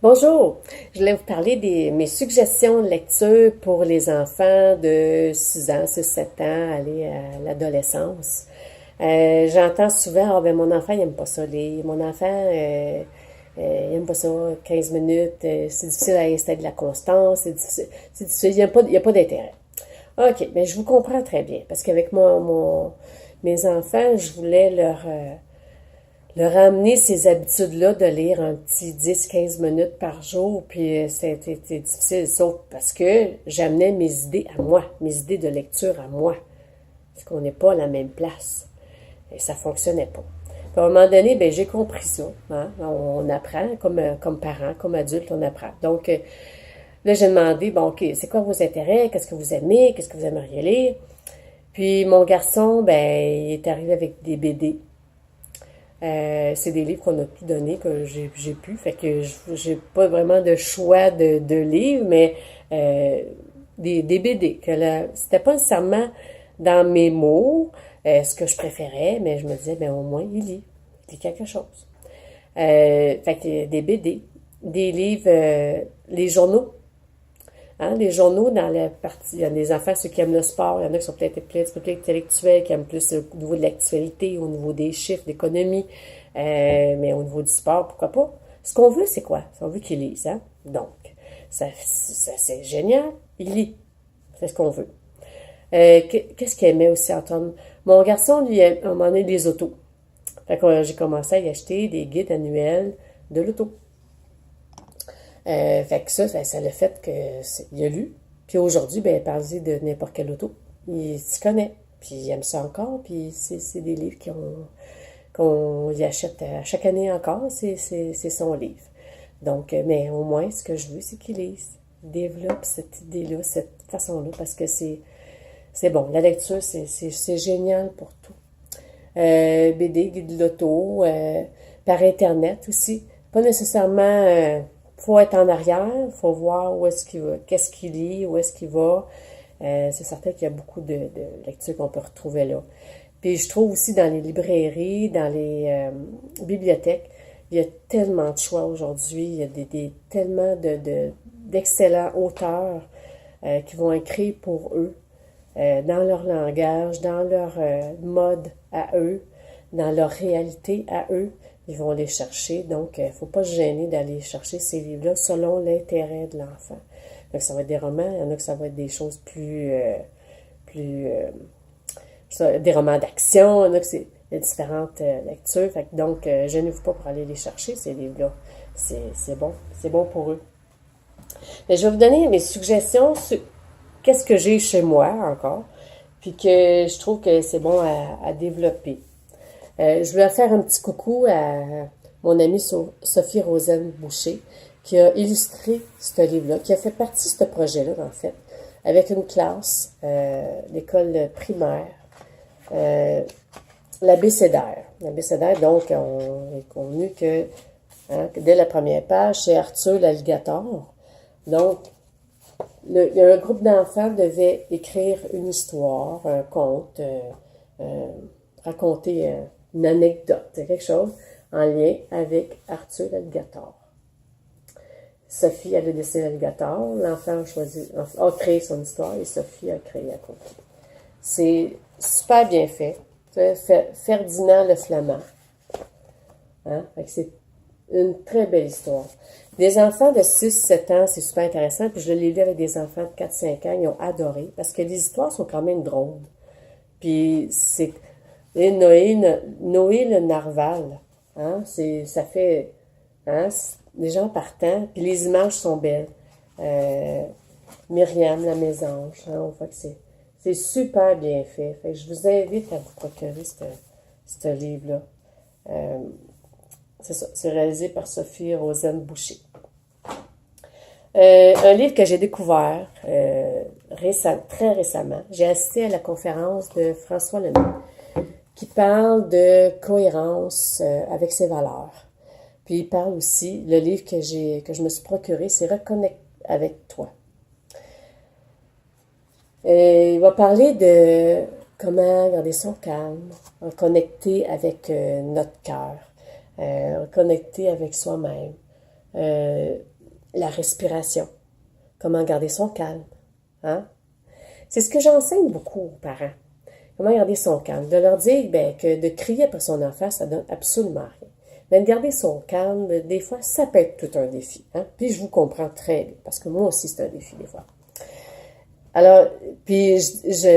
Bonjour, je voulais vous parler de mes suggestions de lecture pour les enfants de 6 ans, 6-7 ans, aller à l'adolescence. J'entends souvent, ah ben mon enfant il aime pas ça lire, mon enfant il aime pas ça 15 minutes, c'est difficile à installer de la constance, c'est difficile, il y a pas d'intérêt. Ok, mais je vous comprends très bien, parce qu'avec mes enfants, je voulais leur amener ces habitudes-là de lire un petit 10-15 minutes par jour, puis c'était difficile, sauf parce que j'amenais mes idées à moi, mes idées de lecture à moi, parce qu'on n'est pas à la même place, et ça fonctionnait pas. Puis à un moment donné, ben j'ai compris ça, hein? On apprend, comme parents, comme adultes, on apprend. Donc, là, j'ai demandé, bon, ok, c'est quoi vos intérêts, qu'est-ce que vous aimez, qu'est-ce que vous aimeriez lire? Puis mon garçon, ben, il est arrivé avec des BD. C'est des livres qu'on a pu donner, que j'ai pu. Fait que j'ai pas vraiment de choix de livres, mais euh, des BD. C'était pas nécessairement dans mes mots ce que je préférais, mais je me disais, ben au moins, il lit quelque chose. Fait que des BD, des livres, les journaux. Hein, les journaux, dans la partie, il y a des enfants, ceux qui aiment le sport, il y en a qui sont peut-être un petit peu plus intellectuels, qui aiment plus au niveau de l'actualité, au niveau des chiffres, d'économie, mais au niveau du sport, pourquoi pas. Ce qu'on veut, c'est quoi? On veut qu'ils lisent, hein? Donc, ça c'est génial, il lit. C'est ce qu'on veut. Qu'est-ce qu'il aimait aussi entendre? Mon garçon, lui, à un moment donné, les autos. Fait que j'ai commencé à y acheter des guides annuels de l'auto. Fait que ça l'a fait qu'il a lu. Puis aujourd'hui, ben, parler de n'importe quel auto. Il s'y connaît. Puis il aime ça encore. Puis c'est des livres qu'on y achète à chaque année encore. C'est son livre. Donc, mais au moins, ce que je veux, c'est qu'il lise. Il développe cette idée-là, cette façon-là, parce que c'est bon. La lecture, c'est génial pour tout. BD, guide de l'auto, par Internet aussi. Pas nécessairement, faut être en arrière, faut voir où est-ce qu'il va, qu'est-ce qu'il lit, où est-ce qu'il va. C'est certain qu'il y a beaucoup de lectures qu'on peut retrouver là. Puis je trouve aussi dans les librairies, dans les bibliothèques, il y a tellement de choix aujourd'hui. Il y a tellement d'excellents auteurs qui vont écrire pour eux dans leur langage, dans leur mode à eux, dans leur réalité à eux. Ils vont les chercher. Donc, il ne faut pas se gêner d'aller chercher ces livres-là selon l'intérêt de l'enfant. Donc, ça va être des romans, il y en a que ça va être des choses des romans d'action, il y en a que c'est différentes lectures. Fait que donc, gênez-vous pas pour aller les chercher, ces livres-là. C'est bon pour eux. Mais je vais vous donner mes suggestions sur qu'est-ce que j'ai chez moi encore, puis que je trouve que c'est bon à développer. Je voulais faire un petit coucou à mon amie Sophie Rosen Boucher, qui a illustré ce livre-là, qui a fait partie de ce projet-là, en fait, avec une classe, l'école primaire, l'abécédaire. L'abécédaire, donc, on est convenu que dès la première page, c'est Arthur l'alligator. Donc, il y a un groupe d'enfants devait écrire une histoire, un conte, raconter une anecdote, quelque chose en lien avec Arthur l'alligator. Sophie avait dessiné l'alligator, l'enfant a créé son histoire et Sophie a créé à côté. C'est super bien fait. Ferdinand le Flamand. Hein? C'est une très belle histoire. Des enfants de 6-7 ans, c'est super intéressant. Puis je l'ai lu avec des enfants de 4-5 ans, ils ont adoré. Parce que les histoires sont quand même drôles. Puis c'est Noé le narval. Hein? Ça fait hein, les gens partant. Puis les images sont belles. Myriam la mésange. Hein? On voit que c'est super bien fait. Fait que je vous invite à vous procurer ce livre-là. C'est ça, c'est réalisé par Sophie Rosen Boucher. Un livre que j'ai découvert très récemment. J'ai assisté à la conférence de François Lemay qui parle de cohérence avec ses valeurs. Puis il parle aussi, le livre que je me suis procuré, c'est Reconnecte avec toi. Il va parler de comment garder son calme, reconnecter avec notre cœur, reconnecter avec soi-même, la respiration, comment garder son calme. Hein? C'est ce que j'enseigne beaucoup aux parents. Comment garder son calme. De leur dire que de crier après son enfant, ça donne absolument rien. Mais de garder son calme, des fois, ça peut être tout un défi. Hein? Puis je vous comprends très bien, parce que moi aussi, c'est un défi des fois. Alors, puis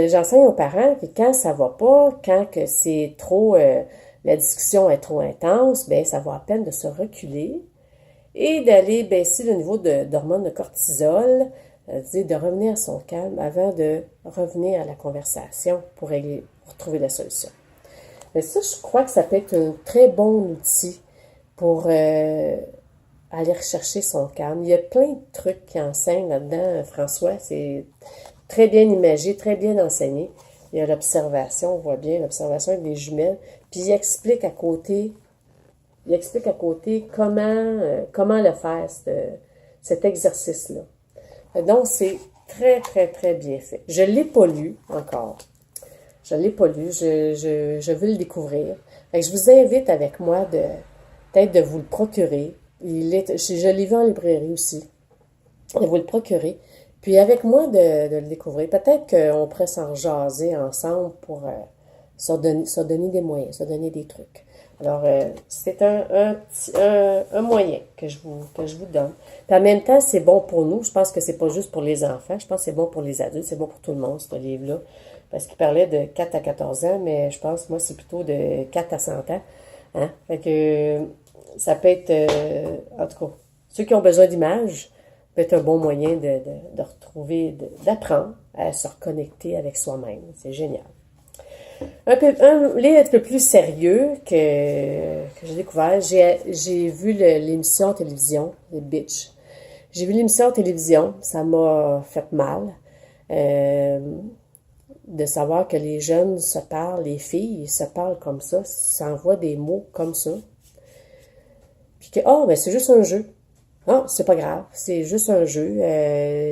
j'enseigne aux parents que quand ça va pas, quand que c'est trop, la discussion est trop intense, ça vaut la peine de se reculer et d'aller baisser le niveau d'hormones de cortisol, de revenir à son calme avant de revenir à la conversation pour trouver la solution. Mais ça, je crois que ça peut être un très bon outil pour aller rechercher son calme. Il y a plein de trucs qui enseignent là-dedans, François. C'est très bien imagé, très bien enseigné. Il y a l'observation, on voit bien l'observation avec des jumelles. Puis il explique à côté comment le faire, cet exercice-là. Donc, c'est très, très, très bien fait. Je ne l'ai pas lu encore. Je ne l'ai pas lu. Je veux le découvrir. Fait que je vous invite avec moi peut-être de vous le procurer. Je l'ai vu en librairie aussi. De vous le procurer. Puis avec moi de le découvrir. Peut-être qu'on pourrait s'en jaser ensemble pour se donner des moyens, se donner des trucs. Alors, c'est un moyen que je vous donne. Puis en même temps, c'est bon pour nous. Je pense que c'est pas juste pour les enfants. Je pense que c'est bon pour les adultes. C'est bon pour tout le monde, ce livre-là. Parce qu'il parlait de 4 à 14 ans, mais je pense, moi, c'est plutôt de 4 à 100 ans. Hein? Fait que ça peut être, en tout cas, ceux qui ont besoin d'images, peut être un bon moyen de retrouver, d'apprendre à se reconnecter avec soi-même. C'est génial. Un livre un peu plus sérieux que j'ai découvert, j'ai vu l'émission en télévision, les Bitch. J'ai vu l'émission en télévision, ça m'a fait mal de savoir que les jeunes se parlent, les filles se parlent comme ça, s'envoient des mots comme ça. Puis que, mais c'est juste un jeu. Non, c'est pas grave, c'est juste un jeu.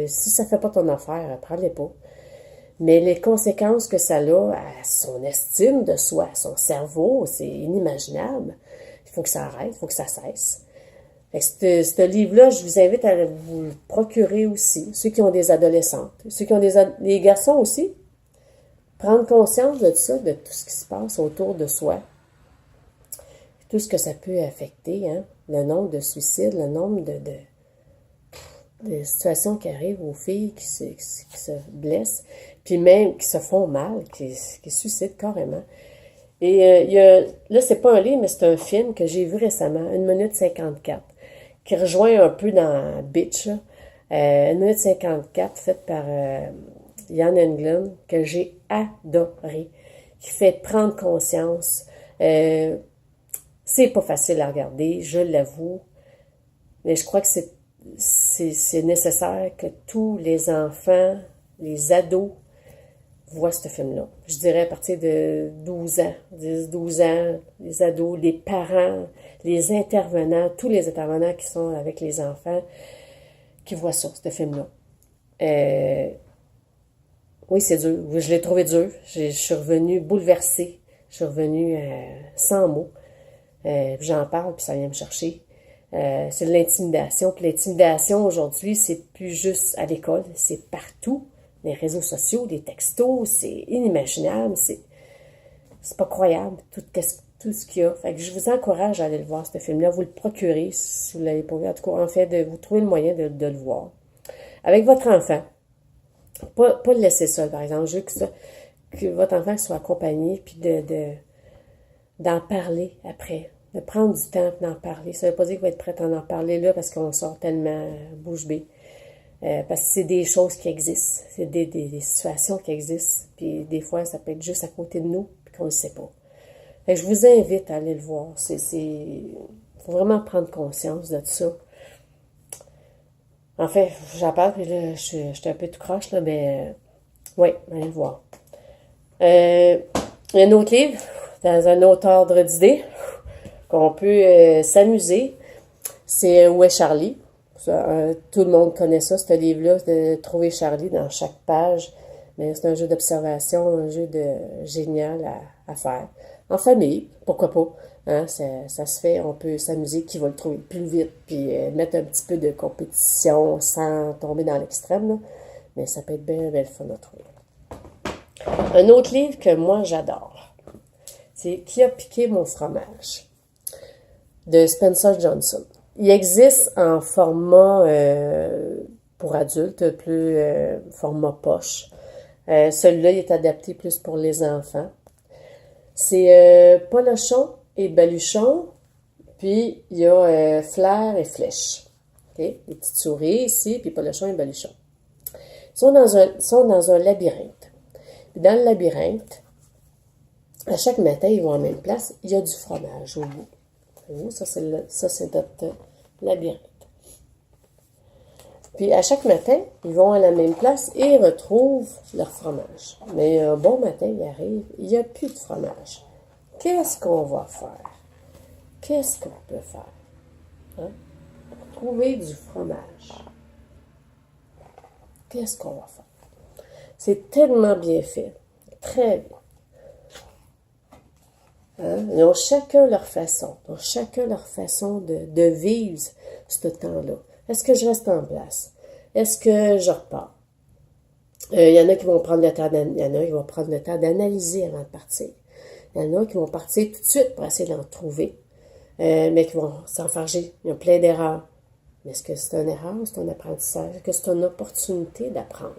Si ça fait pas ton affaire, prends-les pas. Mais les conséquences que ça a à son estime de soi, à son cerveau, c'est inimaginable. Il faut que ça arrête, il faut que ça cesse. Fait que ce livre-là, je vous invite à vous le procurer aussi. Ceux qui ont des adolescentes, ceux qui ont des garçons aussi, prendre conscience de ça, de tout ce qui se passe autour de soi. Tout ce que ça peut affecter, hein? Le nombre de suicides, le nombre de situations qui arrivent aux filles qui se blessent, puis même qui se font mal, qui suicident carrément. Et là, c'est pas un livre, mais c'est un film que j'ai vu récemment, 1 minute 54, qui rejoint un peu dans Bitch, 1 minute 54, faite par Ian Englund, que j'ai adoré, qui fait prendre conscience. C'est pas facile à regarder, je l'avoue, mais je crois que c'est nécessaire que tous les enfants, les ados, voient ce film-là. Je dirais à partir de 12 ans, 10, 12 ans, les ados, les parents, les intervenants, tous les intervenants qui sont avec les enfants, qui voient ça, ce film-là. Oui, c'est dur. Je l'ai trouvé dur. Je suis revenue bouleversée. Je suis revenue sans mots. J'en parle, puis ça vient me chercher. C'est de l'intimidation. Puis l'intimidation, aujourd'hui, c'est plus juste à l'école. C'est partout. Les réseaux sociaux, les textos, c'est inimaginable. C'est pas croyable, tout ce qu'il y a. Fait que je vous encourage à aller le voir, ce film-là. Vous le procurez, si vous ne l'avez pas vu. En tout cas, en fait, de vous trouver le moyen de le voir. Avec votre enfant. Pas le laisser seul, par exemple. Je veux que votre enfant soit accompagné, puis d'en parler après. De prendre du temps d'en parler. Ça ne veut pas dire qu'il va être prêt à en parler là parce qu'on sort tellement bouche bée. Parce que c'est des choses qui existent. C'est des situations qui existent. Puis des fois, ça peut être juste à côté de nous puis qu'on ne le sait pas. Fait que je vous invite à aller le voir. Il faut vraiment prendre conscience de ça. En fait, j'en parle, puis là, je suis un peu tout croche, là, mais oui, allez le voir. Un autre livre, dans un autre ordre d'idées, qu'on peut s'amuser, c'est Où est Charlie? Tout le monde connaît ça, ce livre-là, de trouver Charlie dans chaque page. Mais c'est un jeu d'observation, un jeu génial à faire. en famille, pourquoi pas. Hein, ça se fait, on peut s'amuser qui va le trouver plus vite, puis mettre un petit peu de compétition sans tomber dans l'extrême, là. Mais ça peut être bien, bien le fun à trouver. Un autre livre que moi j'adore, c'est Qui a piqué mon fromage de Spencer Johnson. Il existe en format pour adultes, plus format poche. Celui-là, il est adapté plus pour les enfants. C'est Polochon et Baluchon, puis il y a Flair et Flèche. Okay? Les petites souris ici, puis Polochon et Baluchon. Ils sont dans un labyrinthe. Puis dans le labyrinthe, à chaque matin, ils vont à la même place, il y a du fromage au bout. Ça, c'est notre labyrinthe. Puis à chaque matin, ils vont à la même place et ils retrouvent leur fromage. Mais un bon matin, il arrive, il n'y a plus de fromage. Qu'est-ce qu'on va faire? Qu'est-ce qu'on peut faire? Hein? Pour trouver du fromage. Qu'est-ce qu'on va faire? C'est tellement bien fait. Très bien. Hein? Ils ont chacun leur façon. Ils ont chacun leur façon de vivre ce temps-là. Est-ce que je reste en place? Est-ce que je repars? Il y en a qui vont prendre le temps d'analyser avant de partir. Il y en a qui vont partir tout de suite pour essayer d'en trouver, mais qui vont s'enfarger. Il y a plein d'erreurs. Mais est-ce que c'est une erreur ou c'est un apprentissage? Est-ce que c'est une opportunité d'apprendre?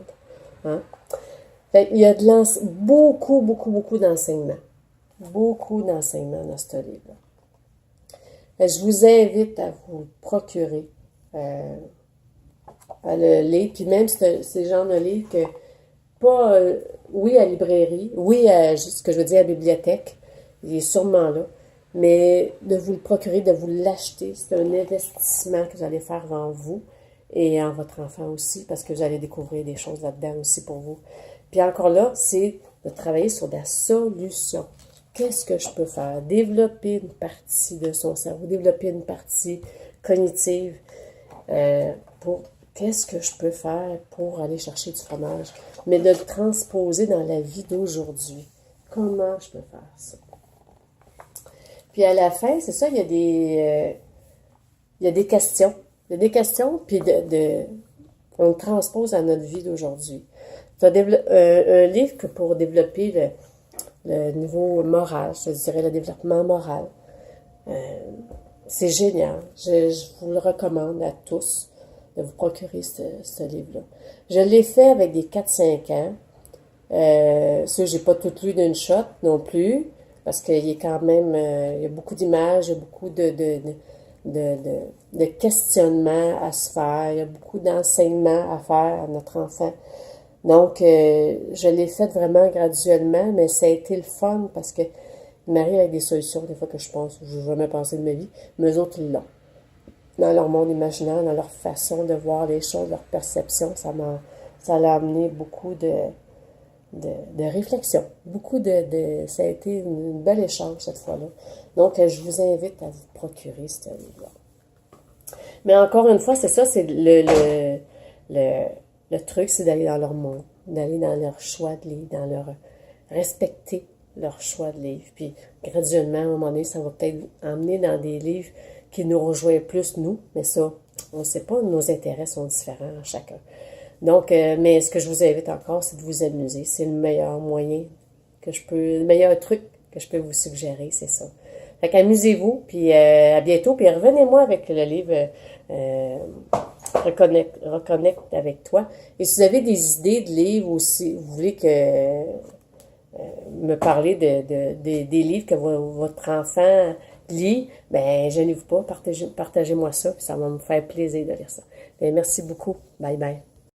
Hein? Il y a beaucoup, beaucoup, beaucoup d'enseignements. Beaucoup d'enseignements dans ce livre. Je vous invite à vous procurer à le lire. Puis même, c'est le genre de livre que, pas, oui, à librairie, oui, ce que je veux dire, à la bibliothèque, il est sûrement là, mais de vous le procurer, de vous l'acheter, c'est un investissement que vous allez faire en vous et en votre enfant aussi, parce que vous allez découvrir des choses là-dedans aussi pour vous. Puis encore là, c'est de travailler sur la solution. Qu'est-ce que je peux faire? Développer une partie de son cerveau, développer une partie cognitive pour qu'est-ce que je peux faire pour aller chercher du fromage, mais de le transposer dans la vie d'aujourd'hui. Comment je peux faire ça? Puis à la fin, c'est ça, il y a des questions. Il y a des questions, puis on le transpose à notre vie d'aujourd'hui. C'est un livre que pour développer le niveau moral, je dirais le développement moral. C'est génial. Je vous le recommande à tous de vous procurer ce livre-là. Je l'ai fait avec des 4-5 ans. Ça, j'ai pas tout lu d'une shot non plus, parce qu'il est quand même, il y a beaucoup d'images, il y a beaucoup de questionnements à se faire, il y a beaucoup d'enseignements à faire à notre enfant. Donc, je l'ai fait vraiment graduellement, mais ça a été le fun parce que il m'arrive avec des solutions, des fois que je pense, je n'ai jamais pensé de ma vie, mais eux autres, ils l'ont. Dans leur monde imaginaire, dans leur façon de voir les choses, leur perception, ça l'a amené beaucoup de réflexion. Ça a été une belle échange cette fois-là. Donc, je vous invite à vous procurer ce livre-là. Mais encore une fois, c'est ça, c'est le truc, c'est d'aller dans leur monde, d'aller dans leur choix de livre, dans leur respecter leur choix de livre. Puis, graduellement, à un moment donné, ça va peut-être emmener dans des livres qui nous rejoignent plus, nous, mais ça, on ne sait pas, nos intérêts sont différents chacun. Donc, mais ce que je vous invite encore, c'est de vous amuser. C'est le meilleur moyen le meilleur truc que je peux vous suggérer, c'est ça. Fait qu'amusez-vous, puis à bientôt, puis revenez-moi avec le livre Reconnecte avec toi. Et si vous avez des idées de livres aussi, vous voulez que me parler des livres que votre enfant lit, ben gênez-vous pas, partagez-moi ça, puis ça va me faire plaisir de lire ça. Bien, merci beaucoup. Bye bye.